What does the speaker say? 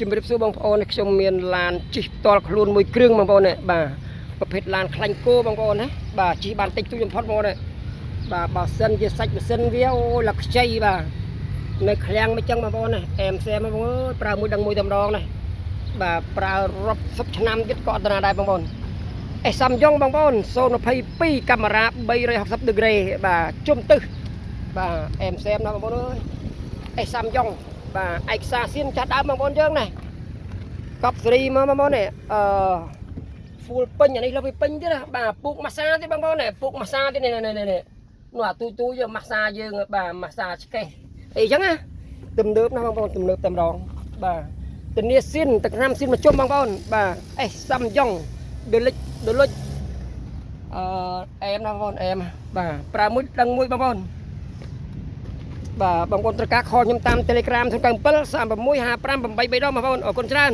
ជំរាបសួរបងប្អូនខ្ញុំមានឡានជិះផ្ទាល់ខ្លួនមួយគ្រឿងបងប្អូននេះបាទប្រភេទឡានខ្លាញ់គោបងប្អូនណាបាទជិះបានតិចតួចបំផុតបងប្អូននេះបាទបើសិនជាសាច់ម៉ាស៊ីនវាអូលខ្ចីបាទនៅឃ្លាំងមិនចឹងបងប្អូនណាអែមសែមបងប្អូនប្រើមួយដឹងមួយតែម្ដងនេះបាទប្រើរាប់សិបឆ្នាំទៀតក៏អត់ណាដែរបងប្អូនអេសាំយ៉ុងបងប្អូន022កាមេរ៉ា360ដឺក្រេបាទជុំទឹះបាទអែមសែមណាបងប្អូនអើយអេសាំយ៉ុងបាទឯកសារសៀនចាស់ដើមបងប្អូនយើងណាកប់សេរីមកបងប្អូននេះfull ពេញអានេះលើពីពេញទៀតណាបាទពូកម៉ាសាទេបងប្អូននេះពូកម៉ាសាទេនេះនោះអាទូយើងម៉ាសាយើងបាទម៉ាសាឆ្កេះអីចឹងណាទំនើបណាបងប្អូនទំនើបតែម្ដងបាទធានាសៀនទឹកឆ្នាំសៀនមកជុំបងប្អូនបាទអេសាំយ៉ុងដលុចអែមណាបងប្អូនអែមបាទប្រើមួយដឹងមួយបងប្អូនបាទបងប្អូនត្រូវការខលខ្ញុំតាម Telegram 097 36 55 8 3ដងបងប្អូនអរគុណច្រើន